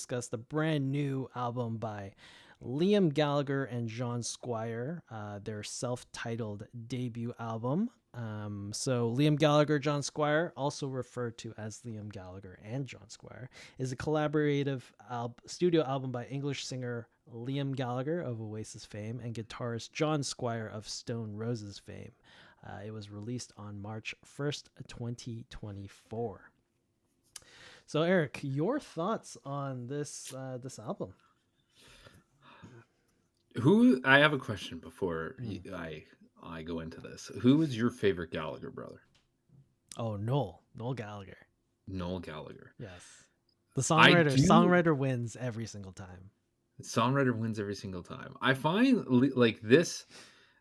discuss the brand new album by Liam Gallagher and John Squire, their self-titled debut album. So Liam Gallagher, John Squire, also referred to as Liam Gallagher and John Squire, is a collaborative studio album by English singer Liam Gallagher of Oasis fame and guitarist John Squire of Stone Roses fame. It was released on March 1st, 2024. So, Eric, your thoughts on this album? Who I have a question before Mm. I go into this. Who is your favorite Gallagher brother? Oh, Noel Gallagher. Noel Gallagher. Yes, the I songwriter. do. Songwriter wins every single time. Songwriter wins every single time. I find like this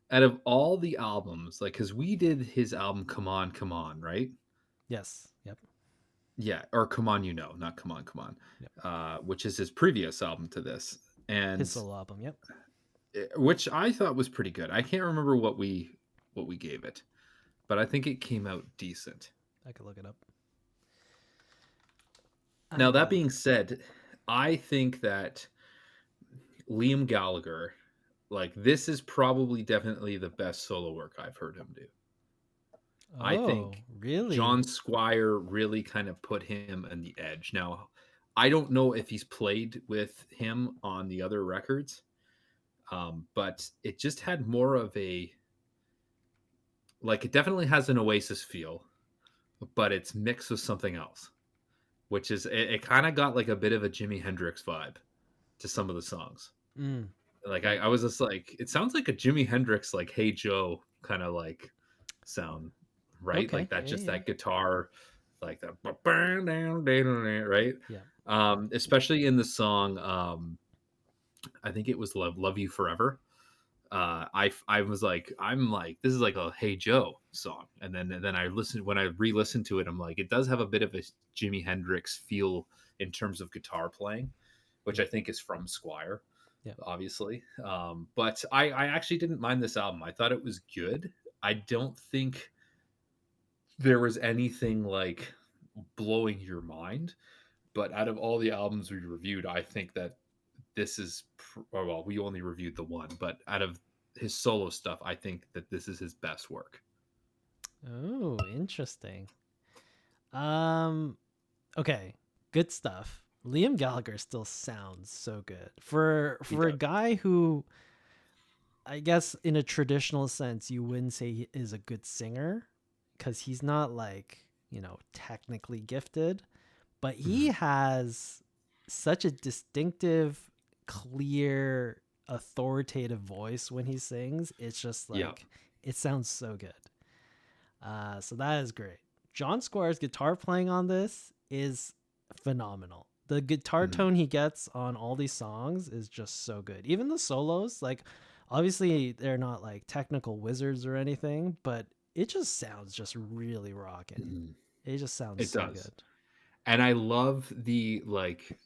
out of all the albums, like because we did his album Come On," right? Yes. Yep. Yeah, or Come On, not Come On, Yep. which is his previous album to this, His and solo album. Yep. which I thought was pretty good. I can't remember what we gave it, but I think it came out decent. I could look it up. Now that Uh, being said, I think that Liam Gallagher, like this is probably definitely the best solo work I've heard him do. I oh, think John really? Squire really kind of put him on the edge. Now, I don't know if he's played with him on the other records, but it just had more of a like it definitely has an Oasis feel, but it's mixed with something else, which is it kind of got like a bit of a Jimi Hendrix vibe to some of the songs. Mm. Like Right. I was just like, it sounds like a Jimi Hendrix like "Hey Joe" kind of like sound, right? Okay. Like that, Yeah. just Yeah. that guitar, like that, right? Yeah. Especially in the song, I think it was Love You Forever." I was like, I'm like, this is like a "Hey Joe" song, and then I listened when I re-listened to it, I'm like, it does have a bit of a Jimi Hendrix feel in terms of guitar playing, which Yeah. I think is from Squire, Yeah. obviously. But I actually didn't mind this album. I thought it was good. I don't think there was anything like blowing your mind. But out of all the albums we reviewed, I think that this is, well, we only reviewed the one, but out of his solo stuff, I think that this is his best work. Oh, interesting. Um. Okay. Good stuff. Liam Gallagher still sounds so good He for a does. guy who I guess in a traditional sense, you wouldn't say he is a good singer because he's not like, technically gifted, but he Mhm. has such a distinctive, clear, authoritative voice when he sings. It's just Yeah. like, it sounds so good. So that is great. John Squire's guitar playing on this is phenomenal. The guitar Mhm. tone he gets on all these songs is just so good. Even the solos, like obviously they're not like technical wizards or anything, but it just sounds just really rocking. Mhm. It just sounds It so does. good. And I love the like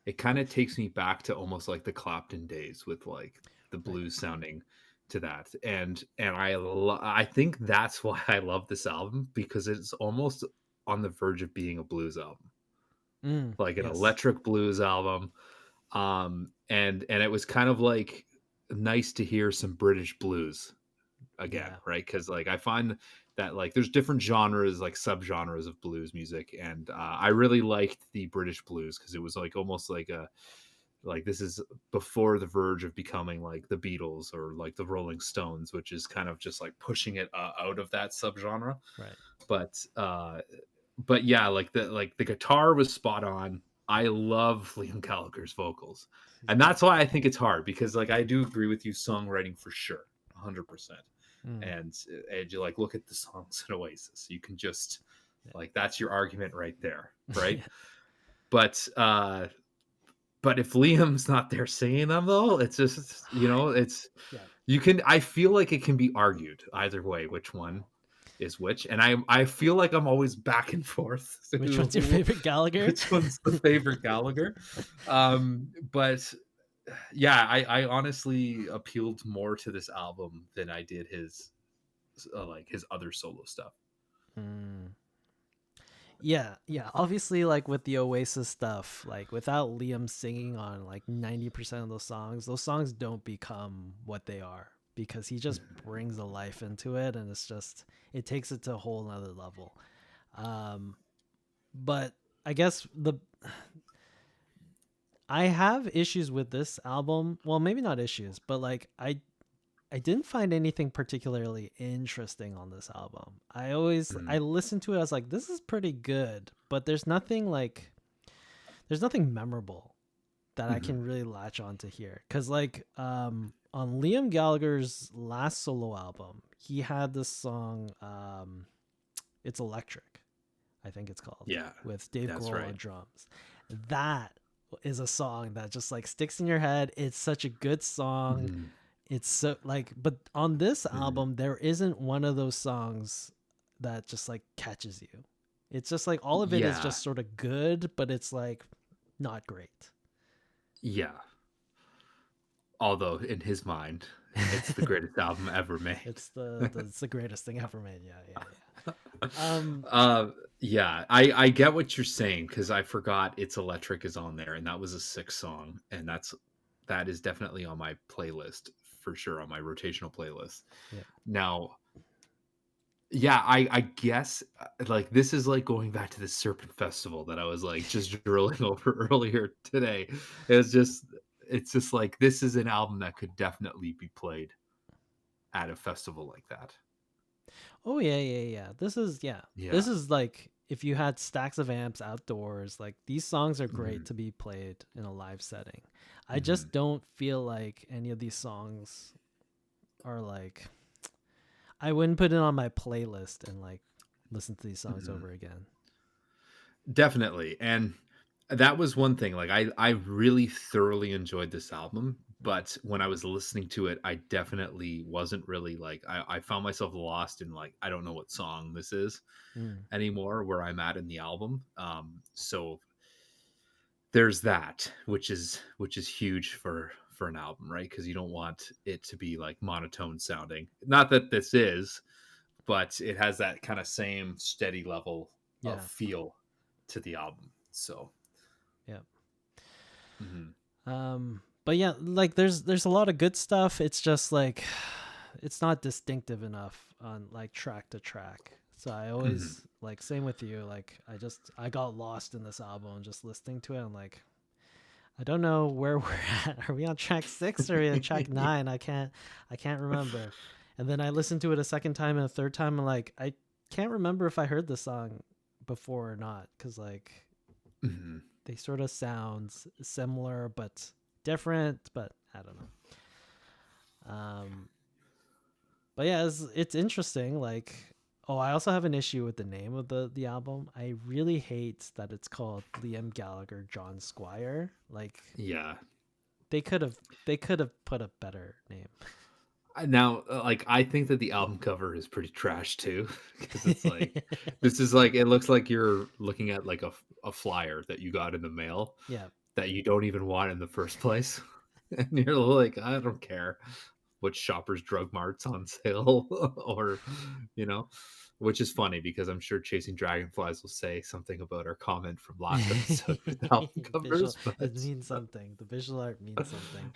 it kind of takes me back to almost like the Clapton days with like the Right. blues sounding to that. And I think that's why I love this album because it's almost on the verge of being a blues album. Like an Yes. electric blues album. And it was kind of like nice to hear some British blues again, Yeah. right? Because like I find that like there's different genres, like subgenres of blues music, and I really liked the British blues because it was like almost like a like this is before the verge of becoming like the Beatles or like the Rolling Stones, which is kind of just like pushing it out of that subgenre. Right. But but yeah, like the guitar was spot on. I love Liam Gallagher's vocals, He's and good. that's why I think it's hard because like I do agree with you, songwriting for sure, 100%. Mm. And you like look at the songs in Oasis, you can just Yeah. like that's your argument right there, right? But but if Liam's not there singing them though, it's just it's Yeah. you can I feel like it can be argued either way which one is which, and I feel like I'm always back and forth Which one's your favorite Gallagher? which one's the favorite Gallagher. But yeah, I honestly appealed more to this album than I did his like his other solo stuff. Mm. Yeah, yeah. Obviously, like with the Oasis stuff, like without Liam singing on like 90% of those songs don't become what they are because he just brings a life into it, and it takes it to a whole nother level. Um, but I guess I have issues with this album. Well, maybe not issues, but like I didn't find anything particularly interesting on this album. I Mhm. listened to it, I was like, this is pretty good, but there's nothing memorable that I Mhm. can really latch on to here. Cause like on Liam Gallagher's last solo album, he had this song It's Electric, I think it's called, Yeah, with Dave that's Grohl right. on drums. That is a song that just like sticks in your head. It's such a good song. Mhm. It's so like, but on this Mhm. album, there isn't one of those songs that just like catches you. It's just like all of it is Yeah, just sort of good, but it's like not great. yeah. Although in his mind, it's the greatest album ever made. It's the greatest thing ever made. Yeah, yeah, yeah. uh, yeah, I get what you're saying because I forgot "It's Electric" is on there, and that was a sick song, and that is definitely on my playlist for sure on my rotational playlist. Yeah. Now, yeah, I guess like this is like going back to the Serpent Festival that I was like just drilling over earlier today. It's just it's just like this is an album that could definitely be played at a festival like that. Oh yeah, yeah, yeah. Yeah. This is like if you had stacks of amps outdoors, like these songs are great Mhm. to be played in a live setting. I just Mhm. don't feel like any of these songs are like I wouldn't put it on my playlist and like listen to these songs Mhm. over again. Definitely, and that was one thing, like, I really thoroughly enjoyed this album, but when I was listening to it, I definitely wasn't really, like I found myself lost in, like, I don't know what song this is Mm. anymore where I'm at in the album, so there's that, which is huge for an album, right? Because you don't want it to be, like, monotone sounding. Not that this is, but it has that kinda same steady level of Yeah, feel to the album, so yeah. mhm. But yeah, like there's a lot of good stuff. It's just like it's not distinctive enough on like track to track. So I Mhm. always like same with you. Like I got lost in this album just listening to it. I'm like, I don't know where we're at. Are we on track 6 or are we on track 9? I can't remember. And then I listened to it a second time and a third time. And like I can't remember if I heard the song before or not because like Mhm. they sort of sound similar but different. But I don't know. But yeah, it's interesting. Like, oh, I also have an issue with the name of the album. I really hate that it's called Liam Gallagher, John Squire. Like, Yeah. they could have they could have put a better name. Now, like, I think that the album cover is pretty trash too, because it's like this is like it looks like you're looking at like a flyer that you got in the mail Yeah. that you don't even want in the first place, and you're like, I don't care what Shoppers Drug Mart's on sale or you know, which is funny because I'm sure Chasing Dragonflies will say something about our comment from last episode with album Visual covers, it but means something. The visual art means something.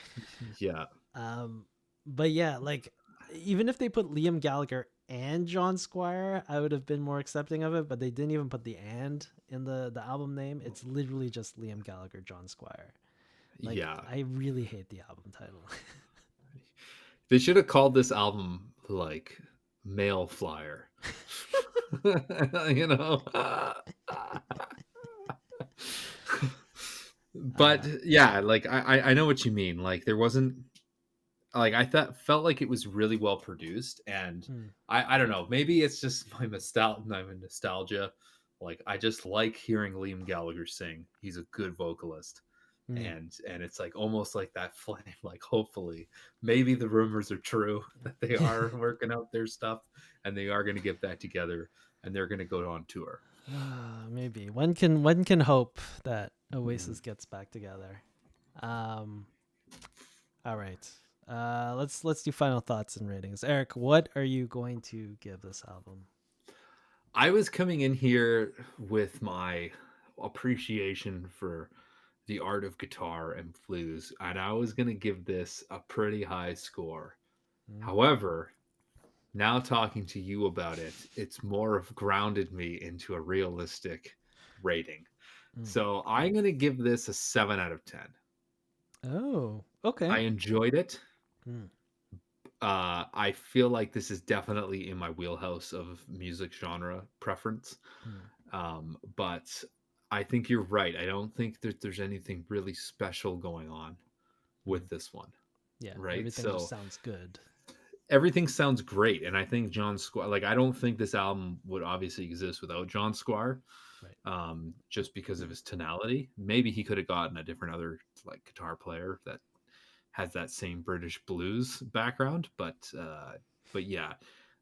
yeah. Um, but yeah, like even if they put Liam Gallagher and John Squire, I would have been more accepting of it. But they didn't even put the "and" in the album name. It's literally just Liam Gallagher, John Squire. Like Yeah. I really hate the album title. They should have called this album like Mail Flyer. you know? But uh, yeah, like I know what you mean. Like there wasn't like I thought felt like it was really well produced and hmm, I don't know, maybe it's just my nostalgia. Like I just like hearing Liam Gallagher sing. He's a good vocalist. hmm. And it's like almost like that flame, like hopefully maybe the rumors are true that they are working out their stuff and they are going to get back together and they're going to go on tour. Maybe one can hope that Mhm. Oasis gets back together. Um, all right. Let's do final thoughts and ratings. Eric, what are you going to give this album? I was coming in here with my appreciation for the art of guitar and blues, and I was going to give this a pretty high score. Mm, However, now talking to you about it, it's more of grounded me into a realistic rating. mm. So I'm going to give this a 7 out of 10. Oh, okay. I enjoyed it. Mm, I feel like this is definitely in my wheelhouse of music genre preference. mm, But I think you're right. I don't think that there's anything really special going on mm. with this one, Yeah, right? everything just So sounds good. everything sounds great, and I think John Squire. Like, I don't think this album would obviously exist without John Squire, Right. just because of his tonality. Maybe he could have gotten a different other like guitar player that has that same British blues background, but yeah,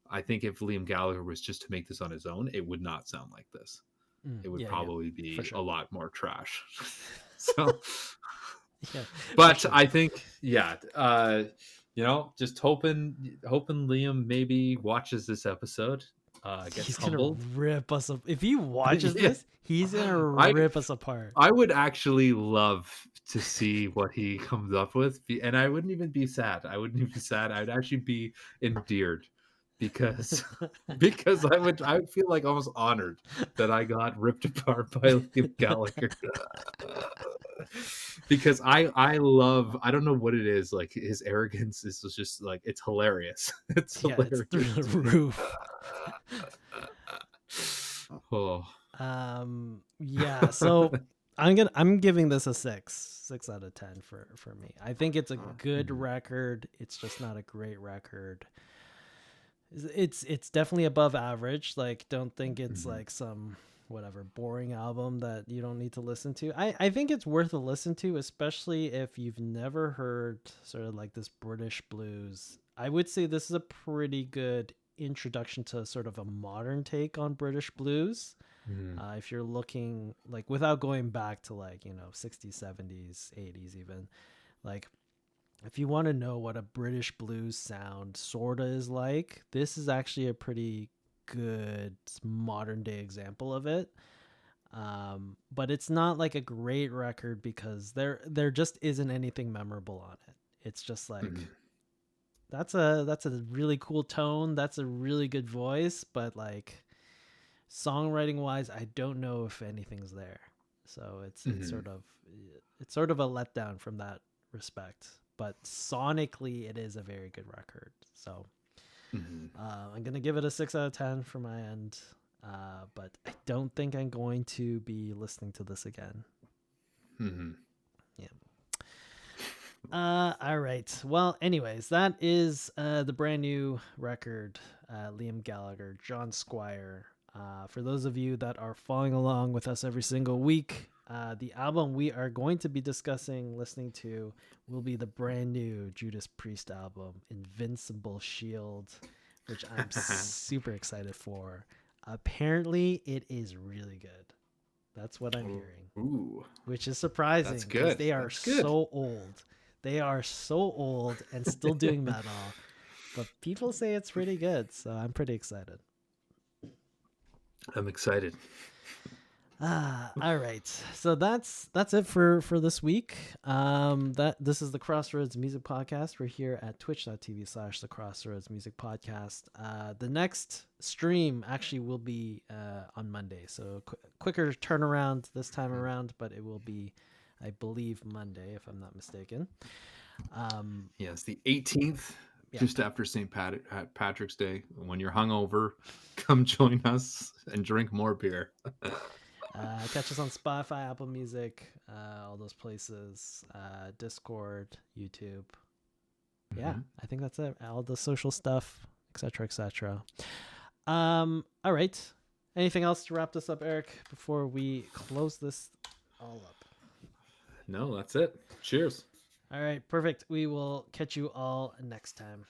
I think if Liam Gallagher was just to make this on his own, it would not sound like this. It would Yeah, yeah, probably for be a sure. lot more trash. So, Yeah, for but sure. I think, yeah, just hoping Liam maybe watches this episode, gets He's gonna humbled. rip us up. If he watches Yeah, this, he's gonna I rip us apart. I would actually love to see what he comes up with, and I wouldn't even be sad. I wouldn't even be sad. I'd actually be endeared because I would feel like almost honored that I got ripped apart by Liam Gallagher. Because I love, I don't know what it is, like his arrogance is just like, it's hilarious. It's Yeah, it's through hilarious the to me. roof. Oh. Yeah, so I'm giving this a 6 out of 10 for me. I think it's a good Mhm, record. It's just not a great record. It's definitely above average. Like, don't think it's mhm, like some whatever boring album that you don't need to listen to. I think it's worth a listen to, especially if you've never heard sort of like this British blues. I would say this is a pretty good introduction to sort of a modern take on British blues. mhm, If you're looking like without going back to like, 60s, 70s, 80s even, like if you want to know what a British blues sound sorta is like, this is actually a pretty good modern day example of it. But it's not like a great record because there just isn't anything memorable on it. It's just like mhm, that's a really cool tone, that's a really good voice, but like songwriting wise, I don't know if anything's there. So mhm, it's sort of a letdown from that respect. But sonically, it is a very good record. So mhm, I'm gonna give it a 6 out of 10 for my end. But I don't think I'm going to be listening to this again. mhm. Yeah. All right. Well, anyways, that is the brand new record, Liam Gallagher, John Squire. For those of you that are following along with us every single week, the album we are going to be discussing, listening to, will be the brand new Judas Priest album, Invincible Shield, which I'm super excited for. Apparently, it is really good. That's what I'm hearing, Ooh, which is that's surprising because good. they are That's good. so old. They are so old and still doing metal, but people say it's pretty good, so I'm pretty excited. I'm excited. All right. So that's it for this week. That this is the Crossroads Music Podcast. We're here at twitch.tv/ the Crossroads Music Podcast. The next stream actually will be on Monday, so quicker turnaround this time around, but it will be, I believe, Monday if I'm not mistaken. Um, Yes, the 18th, yeah. just after Patrick's Day. When you're hungover, come join us and drink more beer. Catch us on Spotify, Apple Music, all those places, Discord, YouTube. Yeah, Mhm. I think that's it. All the social stuff, etc., etc. All right. Anything else to wrap this up, Eric, before we close this all up? No, that's it. Cheers. All right, perfect. We will catch you all next time.